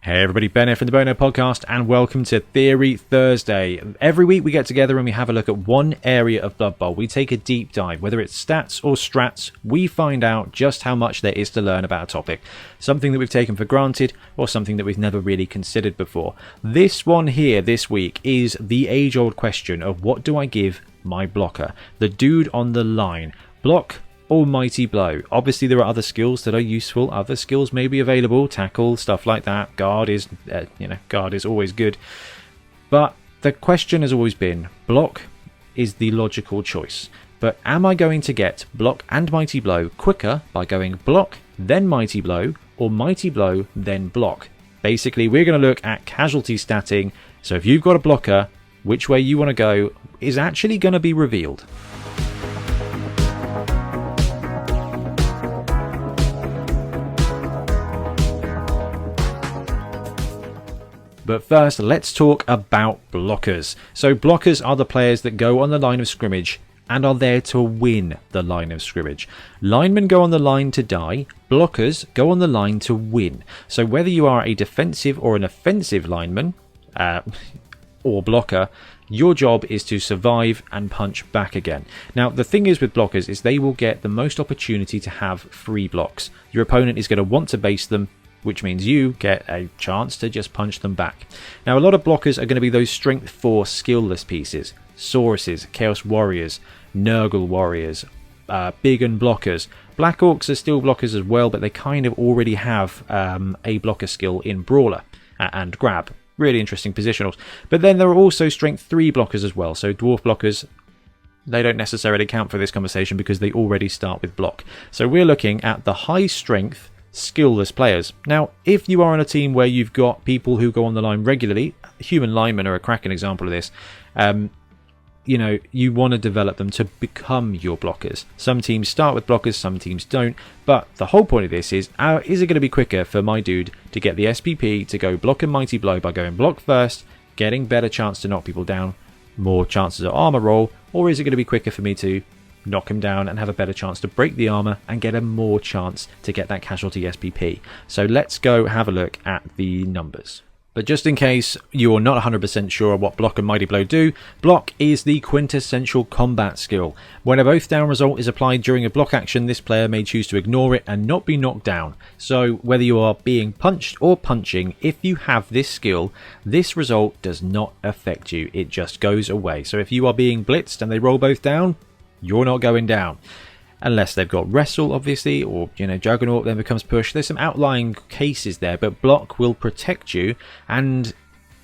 Hey everybody, Bonehead from the Bonehead podcast and welcome to Theory Thursday. Every week we get together and we have a look at one area of Blood Bowl. We take a deep dive, whether it's stats or strats, we find out just how much there is to learn about a topic. Something that we've taken for granted or something that we've never really considered before. This one here this week is the age-old question of what do I give my blocker? The dude on the line. Block or mighty blow. Obviously there are other skills that are useful, other skills may be available, tackle, stuff like that. Guard is always good, but the question has always been block is the logical choice, but am I going to get block and mighty blow quicker by going block then mighty blow or mighty blow then block? Basically we're going to look at casualty statting, so if you've got a blocker, which way you want to go is actually going to be revealed. But first, let's talk about blockers. So blockers are the players that go on the line of scrimmage and are there to win the line of scrimmage. Linemen go on the line to die, blockers go on the line to win. So whether you are a defensive or an offensive lineman or blocker, your job is to survive and punch back again. Now, the thing is with blockers is they will get the most opportunity to have free blocks. Your opponent is going to want to base them, which means you get a chance to just punch them back. Now, a lot of blockers are going to be those strength 4 skillless pieces. Sauruses, Chaos Warriors, Nurgle Warriors, Big Un blockers. Black Orcs are still blockers as well, but they kind of already have a blocker skill in Brawler and Grab. Really interesting positionals. But then there are also strength 3 blockers as well. So Dwarf blockers, they don't necessarily count for this conversation because they already start with block. So we're looking at the high strength skillless players. Now, if you are on a team where you've got people who go on the line regularly, human linemen are a cracking example of this, you want to develop them to become your blockers. Some teams start with blockers, some teams don't, but the whole point of this is it going to be quicker for my dude to get the SPP to go block and mighty blow by going block first, getting better chance to knock people down, more chances of armor roll, or is it going to be quicker for me to knock him down and have a better chance to break the armor and get a more chance to get that casualty SPP? So let's go have a look at the numbers. But just in case you're not 100% sure what block and mighty blow do, block is the quintessential combat skill. When a both down result is applied during a block action, this player may choose to ignore it and not be knocked down. So whether you are being punched or punching, if you have this skill, this result does not affect you. It just goes away. So if you are being blitzed and they roll both down, you're not going down. Unless they've got wrestle, obviously, or juggernaut then becomes push. There's some outlying cases there, but block will protect you, and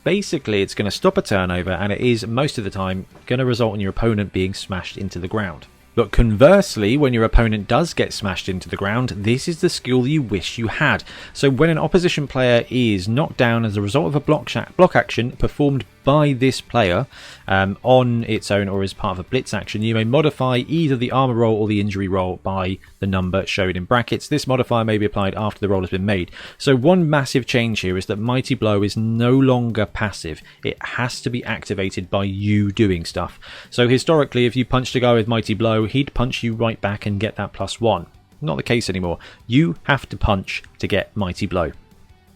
basically it's going to stop a turnover, and it is most of the time going to result in your opponent being smashed into the ground. But conversely, when your opponent does get smashed into the ground, this is the skill you wish you had. So when an opposition player is knocked down as a result of a block action performed by this player on its own or as part of a blitz action, you may modify either the armor roll or the injury roll by the number shown in brackets. This modifier may be applied after the roll has been made. So one massive change here is that Mighty Blow is no longer passive. It has to be activated by you doing stuff. So historically, if you punched a guy with Mighty Blow, he'd punch you right back and get that +1. Not the case anymore. You have to punch to get Mighty Blow.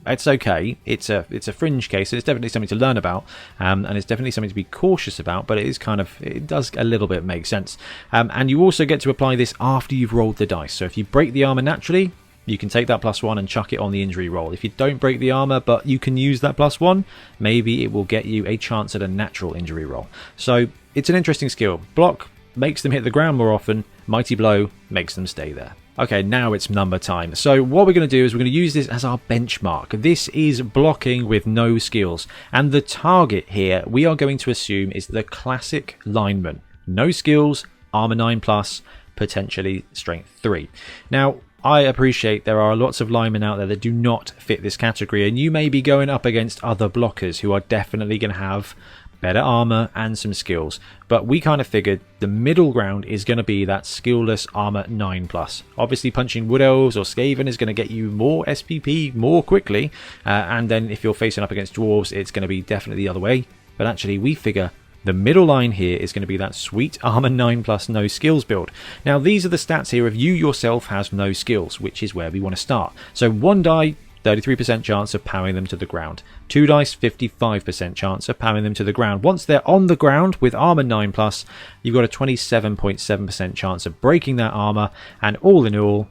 It's okay. It's a fringe case. It's definitely something to learn about, and it's definitely something to be cautious about. But it does a little bit make sense. And you also get to apply this after you've rolled the dice. So if you break the armor naturally, you can take that +1 and chuck it on the injury roll. If you don't break the armor, but you can use that +1, maybe it will get you a chance at a natural injury roll. So it's an interesting skill. Block makes them hit the ground more often. Mighty Blow makes them stay there. Okay, now it's number time. So what we're going to do is we're going to use this as our benchmark. This is blocking with no skills. And the target here we are going to assume is the classic lineman. No skills, armor 9+, potentially strength 3. Now, I appreciate there are lots of linemen out there that do not fit this category, and you may be going up against other blockers who are definitely going to have better armor and some skills, but we kind of figured the middle ground is going to be that skillless armor 9+. Obviously punching wood elves or Skaven is going to get you more SPP more quickly, and then if you're facing up against dwarves it's going to be definitely the other way. But actually we figure the middle line here is going to be that sweet armor 9+ no skills build. Now these are the stats here if you yourself has no skills, which is where we want to start. So 1 die, 33% chance of powering them to the ground. 2 dice, 55% chance of powering them to the ground. Once they're on the ground with armor 9+, you've got a 27.7% chance of breaking that armor, and all in all,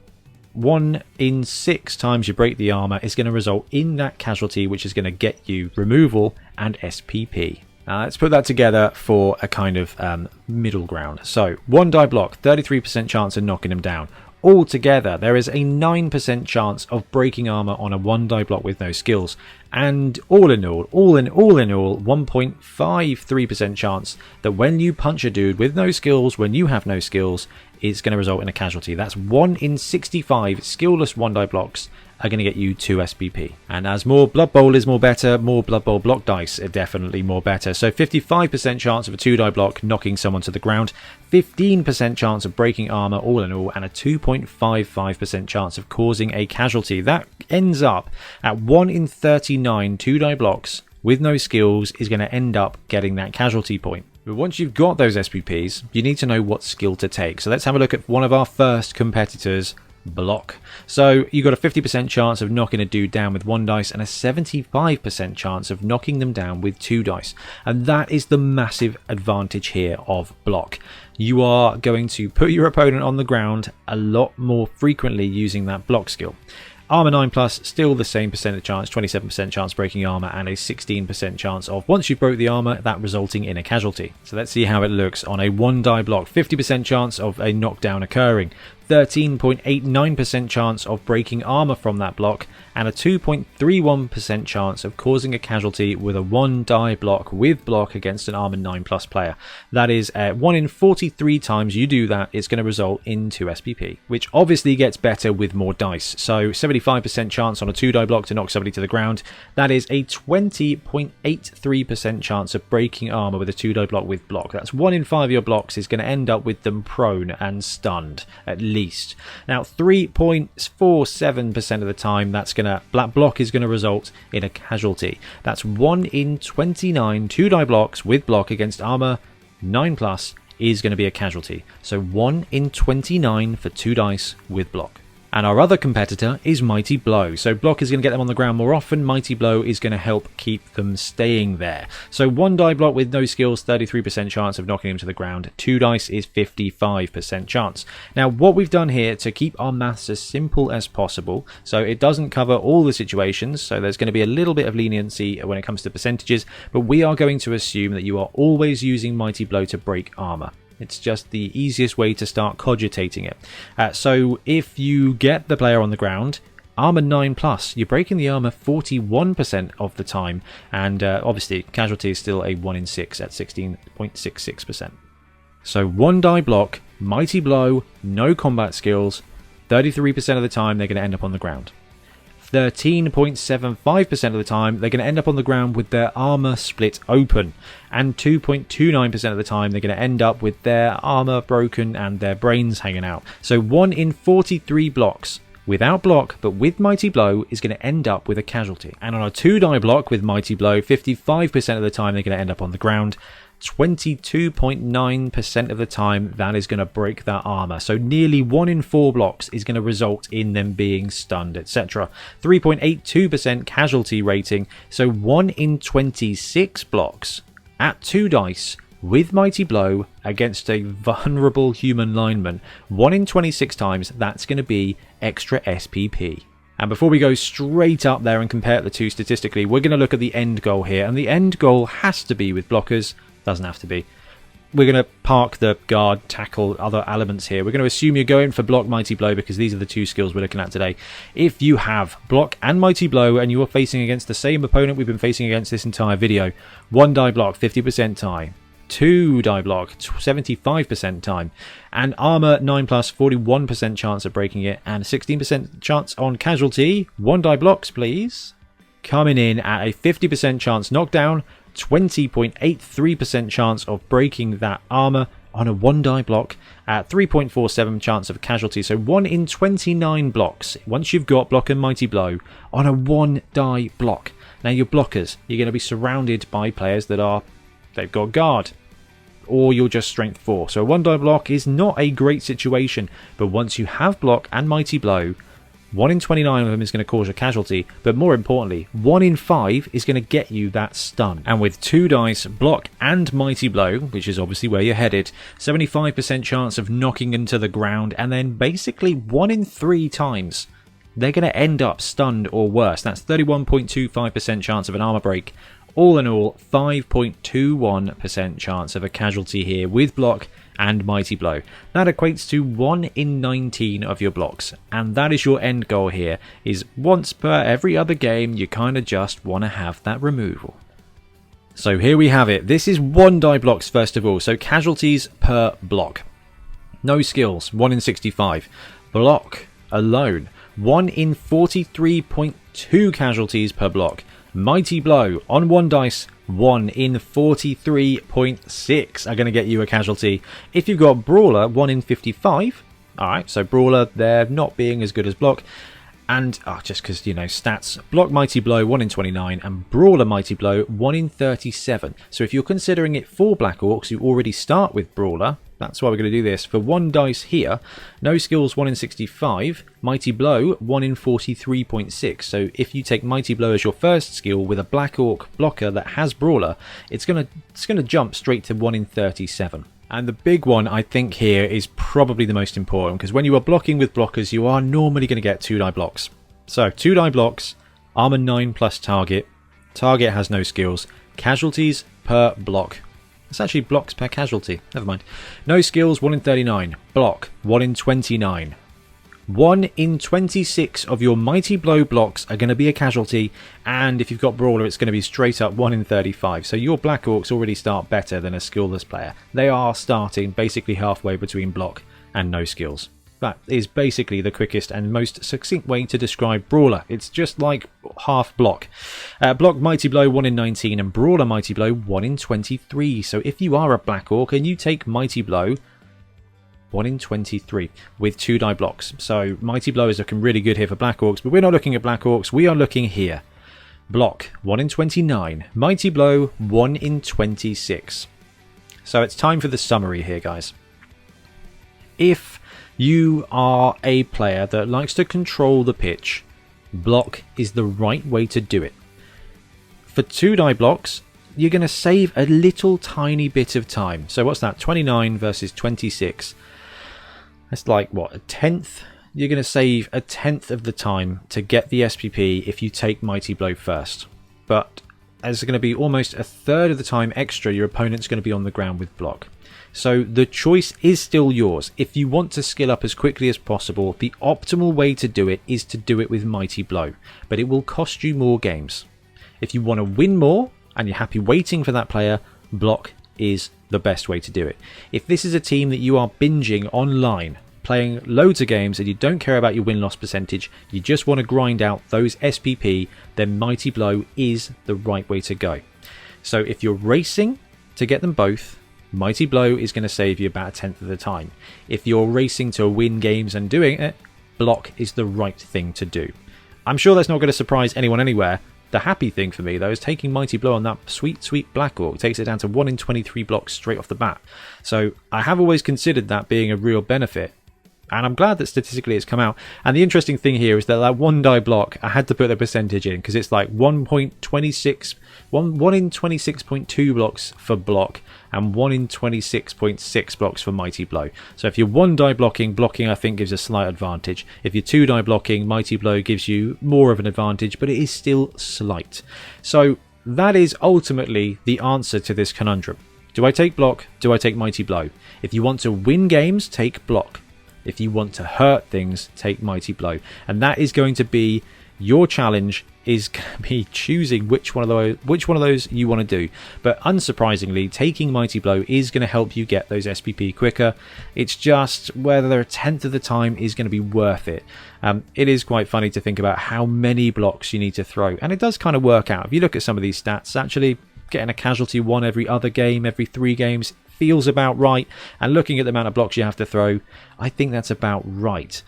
1 in 6 times you break the armor is going to result in that casualty, which is going to get you removal and SPP. Now let's put that together for a kind of middle ground. So 1 die block, 33% chance of knocking them down. Altogether, there is a 9% chance of breaking armor on a 1 die block with no skills, and all in all, 1.53% chance that when you punch a dude with no skills, when you have no skills, it's going to result in a casualty. That's 1 in 65 skillless 1 die blocks are going to get you 2 SPP. And as more Blood Bowl is more better, more Blood Bowl block dice are definitely more better. So 55% chance of a 2 die block knocking someone to the ground, 15% chance of breaking armor all in all, and a 2.55% chance of causing a casualty. That ends up at 1 in 39 2 die blocks with no skills is going to end up getting that casualty point. But once you've got those SPPs, you need to know what skill to take. So let's have a look at one of our first competitors, block. So you got a 50% chance of knocking a dude down with 1 dice and a 75% chance of knocking them down with 2 dice. And that is the massive advantage here of block. You are going to put your opponent on the ground a lot more frequently using that block skill. Armor 9+, still the same percentage chance, 27% chance breaking armor, and a 16% chance of, once you broke the armor, that resulting in a casualty. So let's see how it looks on a 1 die block. 50% chance of a knockdown occurring, 13.89% chance of breaking armor from that block, and a 2.31% chance of causing a casualty with a 1 die block with block against an armor 9+ player. That is 1 in 43 times you do that, it's going to result in 2 SPP, which obviously gets better with more dice. So 75% chance on a 2 die block to knock somebody to the ground. That is a 20.83% chance of breaking armor with a 2 die block with block. That's 1 in 5 of your blocks is going to end up with them prone and stunned, at least. Now 3.47% of the time black block is going to result in a casualty. That's 1 in 29 2 die blocks with block against armor 9+ is going to be a casualty. So 1 in 29 for 2 dice with block. And our other competitor is Mighty Blow. So block is going to get them on the ground more often. Mighty Blow is going to help keep them staying there. So 1 die block with no skills, 33% chance of knocking them to the ground. 2 dice is 55% chance. Now what we've done here to keep our maths as simple as possible, so it doesn't cover all the situations, so there's going to be a little bit of leniency when it comes to percentages, but we are going to assume that you are always using Mighty Blow to break armor. It's just the easiest way to start cogitating it. So if you get the player on the ground, armor 9+, you're breaking the armor 41% of the time, and obviously casualty is still a 1 in 6 at 16.66%. So 1 die block, Mighty Blow, no combat skills, 33% of the time they're going to end up on the ground. 13.75% of the time they're going to end up on the ground with their armor split open, and 2.29% of the time they're going to end up with their armor broken and their brains hanging out. So 1 in 43 blocks without block but with Mighty Blow is going to end up with a casualty. And on a 2 die block with Mighty Blow, 55% of the time they're going to end up on the ground. 22.9% of the time that is going to break that armor. So nearly 1 in 4 blocks is going to result in them being stunned, etc. 3.82% casualty rating. So 1 in 26 blocks at 2 dice with Mighty Blow against a vulnerable human lineman. 1 in 26 times, that's going to be extra SPP. And before we go straight up there and compare the two statistically, we're going to look at the end goal here. And the end goal has to be with blockers. Doesn't have to be. We're going to park the guard, tackle, other elements here. We're going to assume you're going for block, Mighty Blow, because these are the two skills we're looking at today. If you have block and Mighty Blow and you are facing against the same opponent we've been facing against this entire video, 1 die block, 50% tie. 2 die block, 75% time, and armor 9+, 41% chance of breaking it, and 16% chance on casualty. 1 die blocks, please. Coming in at a 50% chance knockdown, 20.83% chance of breaking that armor on a 1 die block, at 3.47 chance of casualty. So 1 in 29 blocks once you've got block and Mighty Blow on a 1 die block. Now your blockers, you're going to be surrounded by players that they've got guard, or you're just strength 4. So a 1 die block is not a great situation, but once you have block and Mighty Blow, 1 in 29 of them is going to cause a casualty, but more importantly, 1 in 5 is going to get you that stun. And with 2 dice, block and mighty blow, which is obviously where you're headed, 75% chance of knocking into the ground, and then basically 1 in 3 times they're going to end up stunned or worse. That's 31.25% chance of an armor break. All in all, 5.21% chance of a casualty here with block and mighty blow. That equates to 1 in 19 of your blocks, and that is your end goal here, is once per every other game you kind of just want to have that removal. So here we have it. This is 1 die blocks first of all, so casualties per block. No skills, 1 in 65. Block alone, 1 in 43.2 casualties per block. Mighty blow on 1 dice, 1 in 43.6 are going to get you a casualty. If you've got brawler, 1 in 55. Alright, so brawler, they're not being as good as block. And just because, you know, stats, block mighty blow 1 in 29 and brawler mighty blow 1 in 37. So if you're considering it for Black Orcs, you already start with brawler. That's why we're going to do this. For 1 dice here, no skills 1 in 65, mighty blow 1 in 43.6. So if you take mighty blow as your first skill with a Black Orc blocker that has brawler, it's going to jump straight to 1 in 37. And the big one, I think, here is probably the most important, because when you are blocking with blockers, you are normally going to get 2 die blocks. So 2 die blocks, armor 9 plus target. Target has no skills. Casualties per block. It's actually blocks per casualty. Never mind. No skills, 1 in 39. Block, 1 in 29. 1 in 26 of your mighty blow blocks are going to be a casualty, and if you've got brawler, it's going to be straight up 1 in 35. So your Black Orcs already start better than a skillless player. They are starting basically halfway between block and no skills. That is basically the quickest and most succinct way to describe brawler. It's just like half block. Block mighty blow 1 in 19 and brawler mighty blow 1 in 23. So if you are a Black Orc and you take mighty blow, 1 in 23 with 2 die blocks. So mighty blow is looking really good here for Black Orcs, but we're not looking at Black Orcs, we are looking here. Block 1 in 29, mighty blow 1 in 26. So it's time for the summary here, guys. If you are a player that likes to control the pitch, block is the right way to do it. For 2 die blocks, you're going to save a little tiny bit of time. So what's that? 29 versus 26. That's like, what, a tenth? You're going to save a tenth of the time to get the SPP if you take mighty blow first. But there's going to be almost a third of the time extra your opponent's going to be on the ground with block. So the choice is still yours. If you want to skill up as quickly as possible, the optimal way to do it is to do it with mighty blow. But it will cost you more games. If you want to win more and you're happy waiting for that player, block is the best way to do it. If this is a team that you are binging online, playing loads of games and you don't care about your win-loss percentage, you just want to grind out those SPP, then mighty blow is the right way to go. So if you're racing to get them both, mighty blow is going to save you about a tenth of the time. If you're racing to win games and doing it, block is the right thing to do. I'm sure that's not going to surprise anyone anywhere. The happy thing for me, though, is taking mighty blow on that sweet, sweet Black Orc takes it down to 1 in 23 blocks straight off the bat. So I have always considered that being a real benefit, and I'm glad that statistically it's come out. And the interesting thing here is that 1 die block, I had to put the percentage in because it's like 1.26, 1 in 26.2 blocks for block and 1 in 26.6 blocks for mighty blow. So if you're 1 die blocking I think gives a slight advantage. If you're 2 die blocking, mighty blow gives you more of an advantage, but it is still slight. So that is ultimately the answer to this conundrum. Do I take block? Do I take mighty blow? If you want to win games, take block. If you want to hurt things, take mighty blow. And that is going to be your challenge, is going to be choosing which one of those you want to do. But unsurprisingly, taking mighty blow is going to help you get those SPP quicker. It's just whether a tenth of the time is going to be worth it. It is quite funny to think about how many blocks you need to throw, and it does kind of work out. If you look at some of these stats, actually getting a casualty 1 every other game, every 3 games, feels about right, and looking at the amount of blocks you have to throw, I think that's about right.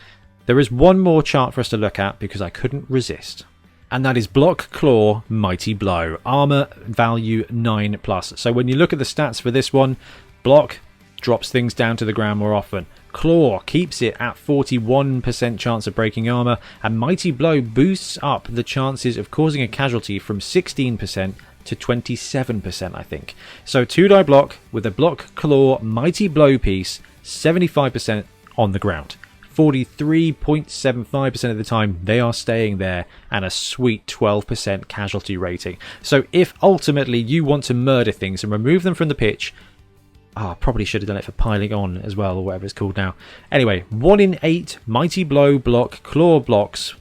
There is one more chart for us to look at because I couldn't resist, and that is block, claw, mighty blow, armor value 9+. So when you look at the stats for this one, block drops things down to the ground more often, Claw keeps it at 41% chance of breaking armor, and Mighty Blow boosts up the chances of causing a casualty from 16% to 27%, I think. So 2-die block with a block claw Mighty Blow piece, 75% on the ground. 43.75% of the time they are staying there, and a sweet 12% casualty rating. So if ultimately you want to murder things and remove them from the pitch, probably should have done it for piling on as well, or whatever it's called now. Anyway, 1 in 8 Mighty Blow block claw blocks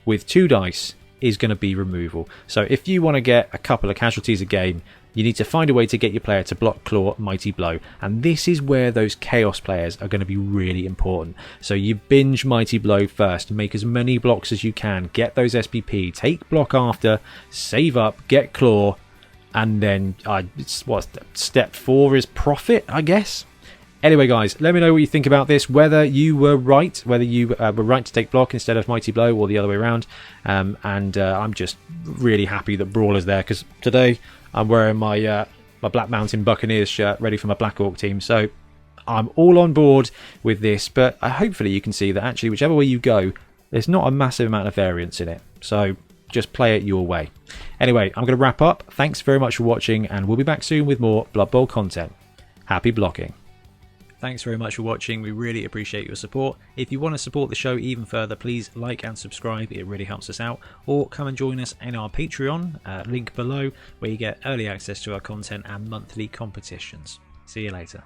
with 2 dice is going to be removal. So if you want to get a couple of casualties a game, you need to find a way to get your player to block claw Mighty Blow, and this is where those chaos players are going to be really important. So you binge Mighty Blow first, make as many blocks as you can, get those SPP, take block after, save up, get claw, and then step 4 is profit, I guess. Anyway, guys, let me know what you think about this, whether you were right, whether you were right to take block instead of Mighty Blow, or the other way around. I'm just really happy that Brawler's there, because today I'm wearing my Black Mountain Buccaneers shirt, ready for my Black Orc team. So I'm all on board with this, but hopefully you can see that actually whichever way you go, there's not a massive amount of variance in it. So just play it your way. Anyway, I'm going to wrap up. Thanks very much for watching, and we'll be back soon with more Blood Bowl content. Happy blocking. Thanks very much for watching. We really appreciate your support. If you want to support the show even further, please like and subscribe. It really helps us out. Or come and join us in our Patreon, link below, where you get early access to our content and monthly competitions. See you later.